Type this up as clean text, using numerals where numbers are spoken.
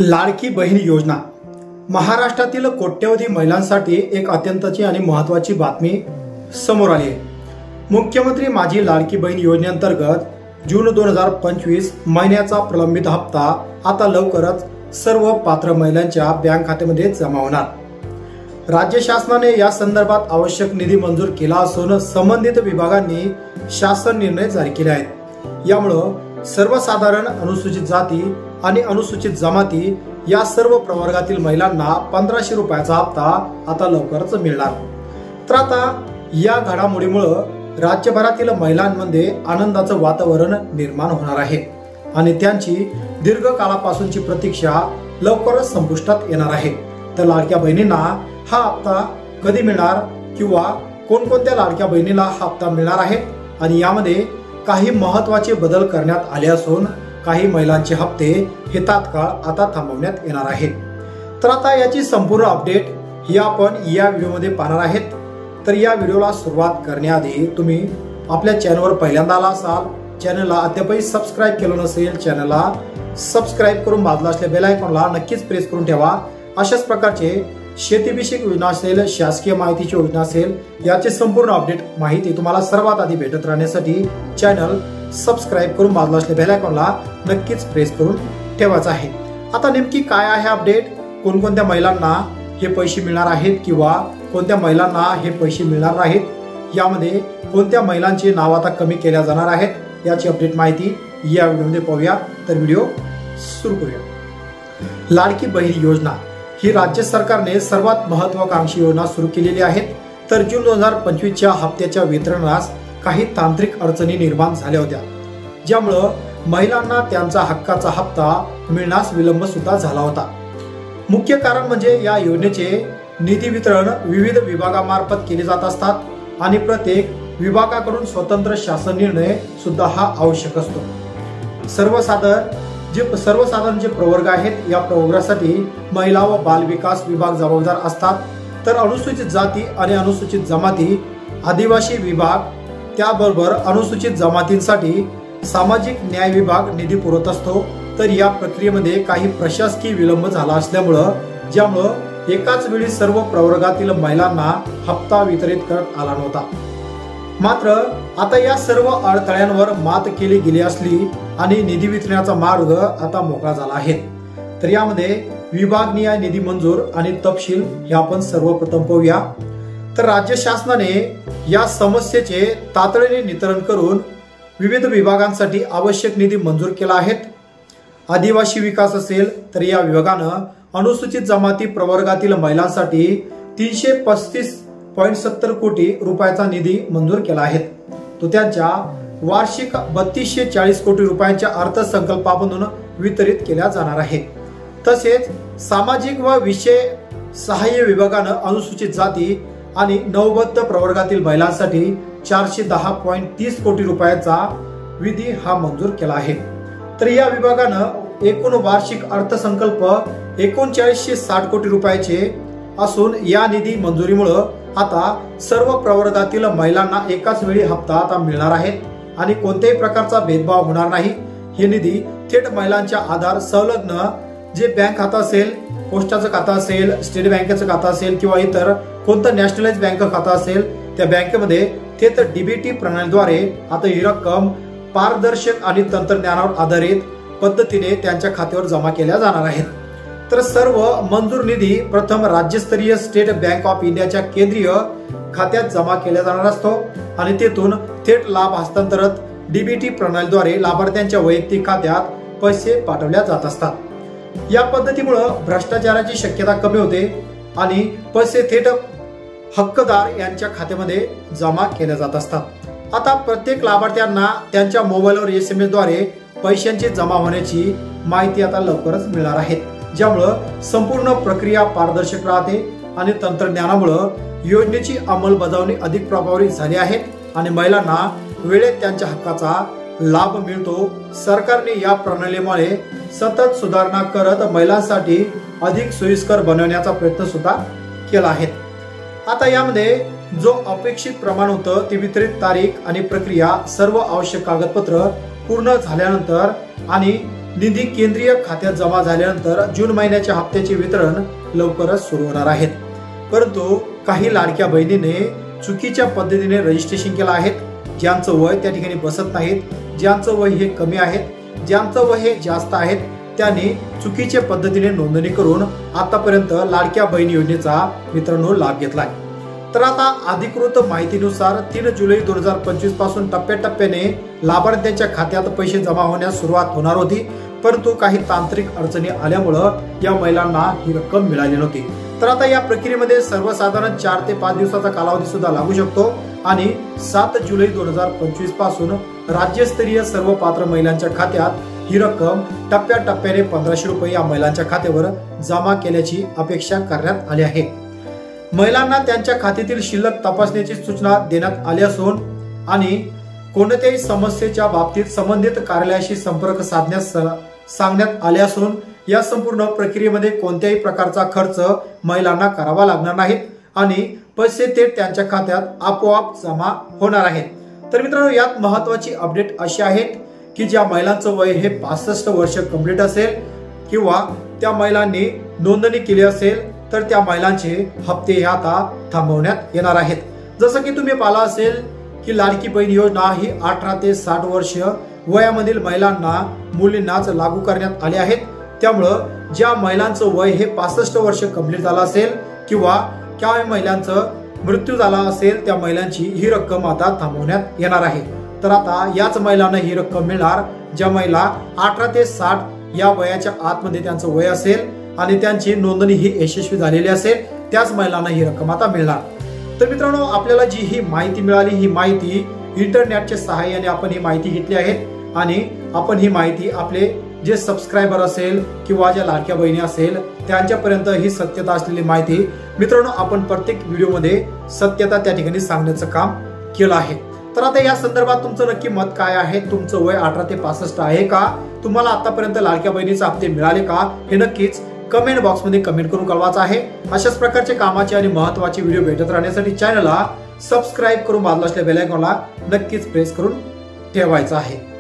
लाडकी बहीण योजना महाराष्ट्रातील कोट्यवधी महिलांसाठी एक अत्यंतची आणि महत्त्वाची बातमी समोर आली आहे। मुख्यमंत्री माझी लाडकी बहीण योजनेअंतर्गत जून 2025 महिन्याचा प्रलंबित हप्ता आता लवकरच सर्व पात्र महिलांच्या बँक खात्यामध्ये जमा होणार। राज्य शासनाने या संदर्भात आवश्यक निधी मंजूर केला असून संबंधित विभागांनी शासन निर्णय जारी केले आहेत। यामुळे सर्वसाधारण अनुसूचित जाती आणि अनुसूचित जमाती या सर्व प्रवर्गातील महिलांना 1500 रुपयाचा हप्ता आता लवकरच मिळणार। तर आता या घडामोडीमुळे राज्यभरातील महिलांमध्ये आनंदाचं वातावरण निर्माण होणार आहे आणि त्यांची दीर्घकाळापासूनची प्रतीक्षा लवकरच संपुष्टात येणार आहे। तर लाडक्या बहिणींना हा हप्ता कधी मिळणार किंवा कोणकोणत्या लाडक्या बहिणीला हा हप्ता मिळणार आहे आणि यामध्ये काही महत्त्वाचे बदल करण्यात आले असून काही महिलांचे हप्ते हे तात्काळ आता थांबवण्यात येणार आहेत। तर आता याची संपूर्ण अपडेट ही आपण या व्हिडिओमध्ये पाहणार आहेत। तर या व्हिडिओला सुरुवात करण्याआधी तुम्ही आपल्या चॅनलवर पहिल्यांदा आला असाल, चॅनलला अद्यापही सबस्क्राइब केलं नसेल, चॅनलला सबस्क्राइब करून बाजूला असलेल्या बेल आयकॉनला नक्कीच प्रेस करून ठेवा। अशाच प्रकारचे शेतीविषयक योजना असेल, शासकीय माहितीची योजना असेल, याचे संपूर्ण अपडेट माहिती तुम्हाला सर्वात आधी भेटत राहण्यासाठी चॅनल सबस्क्राइब करून बाजूला असलेल्या बेल आयकॉनला नक्कीच प्रेस करून ठेवायचं आहे। आता नेमकी काय आहे अपडेट, कोणकोणत्या महिलांना हे पैसे मिळणार आहेत किंवा कोणत्या महिलांना हे पैसे मिळणार नाहीत, यामध्ये कोणत्या महिलांचे नाव आता कमी केल्या जाणार आहेत, याची अपडेट माहिती या व्हिडिओमध्ये पाहूया। तर व्हिडिओ सुरू करूया। लाडकी बहीण योजना ही राज्य सरकारने सर्वात महत्त्वाकांक्षी योजना सुरू केलेली आहे। तर जून 2025च्या हप्त्याच्या वितरणास काही तांत्रिक अडचणी निर्माण झाल्या होत्या, ज्यामुळे महिलांना त्यांचा हक्काचा हप्ता मिळण्यास विलंब सुद्धा झाला होता। मुख्य कारण म्हणजे या योजनेचे निधी वितरण विविध विभागामार्फत केले जात असतात आणि प्रत्येक विभागाकडून स्वतंत्र शासन निर्णय सुद्धा हा आवश्यक असतो। सर्वसाधारण जे प्रवर्ग आहेत या प्रवर्गासाठी महिला व बाल विकास विभाग जबाबदार असतात। तर अनुसूचित जाती आणि अनुसूचित जमाती, आदिवासी विभाग, त्याबरोबर अनुसूचित जमातींसाठी सामाजिक न्याय विभाग निधी पुरवत असतो। तर या प्रक्रियेमध्ये काही प्रशासकीय विलंब झाला असल्यामुळं ज्यामुळं एकाच वेळी सर्व प्रवर्गातील महिलांना हप्ता वितरित करत आला नव्हता। मात्र आता या सर्व अडथळ्यांवर मात केली गेली असली आणि निधी वितरणाचा मार्ग आता मोकळा झाला आहे। तर यामध्ये विभागनिहाय निधी मंजूर आणि तपशील हे आपण सर्वप्रथम पाहूया। तर राज्य शासनाने या समस्येचे तातडीने निवारण करून विविध विभागांसाठी आवश्यक निधी मंजूर केला आहे। आदिवासी विकास असेल तर या विभागानं अनुसूचित जमाती प्रवर्गातील महिलांसाठी 335.70 कोटी रुपयाचा निधी मंजूर केला आहे। तो त्यांच्या वार्षिक 3240 कोटी रुपयांच्या अर्थसंकल्पामधून वितरित केला जाणार आहे। तसेच सामाजिक व विषय सहाय्य विभागानं अनुसूचित जाती आणि नवबद्ध प्रवर्गातील महिलांसाठी 410.30 कोटी रुपयाचा निधी हा मंजूर केला आहे। तर या विभागानं एकूण वार्षिक अर्थसंकल्प 3960 कोटी रुपयाचे असून या निधी मंजुरीमुळे आता सर्व प्रवर्गातील महिलांना एकाच वेळी हप्ता आता मिळणार आहे आणि कोणत्याही प्रकारचा भेदभाव होणार नाही। हे निधी थेट महिलांच्या आधार संलग्न जे बँक खाता असेल, पोस्टाचं खातं असेल, स्टेट बँकेचं खातं असेल किंवा इतर कोणतं नॅशनलाइज बँक खातं असेल त्या बँकेमध्ये थेट डीबीटी प्रणालीद्वारे आता ही रक्कम पारदर्शक आणि तंत्रज्ञानावर आधारित पद्धतीने त्यांच्या खात्यावर जमा केल्या जाणार आहेत। तर सर्व मंजूर निधी प्रथम राज्यस्तरीय स्टेट बँक ऑफ इंडियाच्या केंद्रीय खात्यात जमा केला जाणार असतो आणि तेथून थेट लाभ हस्तांतरित डीबीटी प्रणालीद्वारे लाभार्थ्यांच्या वैयक्तिक खात्यात पैसे पाठवल्या जात असतात। या पद्धतीमुळे भ्रष्टाचाराची शक्यता कमी होते आणि पैसे थेट हक्कदार यांच्या खात्यामध्ये जमा केले जात असतात। आता प्रत्येक लाभार्थ्यांना त्यांच्या मोबाईलवर SMS द्वारे पैशांची जमा होण्याची माहिती आता लवकरच मिळणार आहे, ज्यामुळे संपूर्ण प्रक्रिया पारदर्शक राहते आणि तंत्रज्ञानामुळे योजनेची अंमलबजावणी अधिक प्रभावी झाली आहे आणि महिलांना वेळेत त्यांच्या हक्काचा लाभ मिळतो। सरकारने या प्रणालीमुळे सतत सुधारणा करत महिलांसाठी अधिक सोयीस्कर बनवण्याचा प्रयत्न सुद्धा केला आहे। आता यामध्ये जो अपेक्षित प्रमाण होतं ते वितरित तारीख आणि प्रक्रिया सर्व आवश्यक कागदपत्र पूर्ण झाल्यानंतर आणि निधी केंद्रीय खात्यात जमा झाल्यानंतर जून महिन्याच्या हप्त्याचे वितरण लवकरच सुरू होणार आहेत. परंतु काही लाडक्या बहिणीने चुकीच्या पद्धतीने रजिस्ट्रेशन केलं आहे. ज्यांचं वय त्या ठिकाणी बसत नाहीत, ज्यांचं वय हे कमी आहेत, ज्यांचं वय हे जास्त आहेत, त्यांनी चुकीच्या पद्धतीने नोंदणी करून आतापर्यंत लाडक्या बहीण योजनेचा मित्रांनो लाभ घेतलाय. तर आता अधिकृत माहितीनुसार 3 जुलै 2025 पासून टप्प्याटप्प्याने लाभार्थ्यांच्या खात्यात पैसे जमा होण्यास सुरुवात होणार होती. परंतु काही तांत्रिक अडचणी आल्यामुळं या महिलांना ही रक्कम मिळाली नव्हती. तर आता या प्रक्रियेमध्ये सर्वसाधारण 4 ते 5 दिवसाचा कालावधी सुद्धा लागू शकतो आणि 7 जुलै 2025 पासून राज्यस्तरीय सर्व पात्र महिलांच्या खात्यात ही रक्कम टप्प्याटप्प्याने 1500 रुपये या महिलांच्या खात्यावर जमा केल्याची अपेक्षा करण्यात आली आहे. महिलांना त्यांच्या खात्यातील शिल्लक तपासण्याची सूचना देण्यात आली असून आणि कोणत्याही समस्येच्या बाबतीत संबंधित कार्यालयाशी संपर्क साधण्यास सांगण्यात आले असून या संपूर्ण प्रक्रियेमध्ये कोणत्याही प्रकारचा खर्च महिलांना करावा लागणार नाही आणि पैसे थेट त्यांच्या खात्यात आपोआप जमा होणार आहेत. तर मित्रांनो, यात महत्वाची अपडेट अशी आहेत की ज्या महिलांचं वय हे 65 वर्ष कंप्लीट असेल किंवा त्या महिलांनी नोंदणी केली असेल तर त्या महिलांचे हप्ते हे आता थांबवण्यात येणार आहेत. जसं की तुम्ही पाहिलं असेल की लाडकी बहीण योजना ही 18 ते 60 वर्ष वयामधील महिलांना मुलींनाच लागू करण्यात आली आहेत. त्यामुळं ज्या महिलांचं वय हे 65 वर्ष कंप्लीट झालं असेल किंवा त्या महिलांचं मृत्यू झाला असेल त्या महिलांची ही रक्कम आता थांबवण्यात येणार आहे. तर आता याच महिलांना ही रक्कम मिळणार ज्या महिला 18 ते 60 या वयाच्या आतमध्ये त्यांचं वय असेल आणि त्यांची नोंदणी ही यशस्वी झालेली असेल, त्याच महिलांना ही रक्कम आता मिळणार. तर मित्रांनो, आपल्याला जी ही माहिती मिळाली ही माहिती इंटरनेटच्या सहाय्याने आपण ही माहिती घेतली आहे आणि आपण ही माहिती आपले जे सबस्क्रायबर असेल किंवा ज्या लाडक्या बहिणी असेल त्यांच्यापर्यंत ही सत्यता असलेली माहिती मित्रांनो आपण प्रत्येक व्हिडिओमध्ये सत्यता त्या ठिकाणी सांगण्याचं काम केलं आहे. तर आता या संदर्भात तुमचं नक्की मत काय आहे? तुमचं वय 18 ते 65 आहे का? तुम्हाला आतापर्यंत लाडक्या बहिणीचे हप्ते मिळाले का? हे नक्कीच कमेंट बॉक्समध्ये कमेंट करून कळवायचं आहे. अशाच प्रकारचे कामाचे आणि महत्त्वाचे व्हिडिओ भेटत राहण्यासाठी चॅनलला सबस्क्राईब करून बाजूला असलेल्या बेल आयकॉनला नक्कीच प्रेस करून ठेवायचं आहे.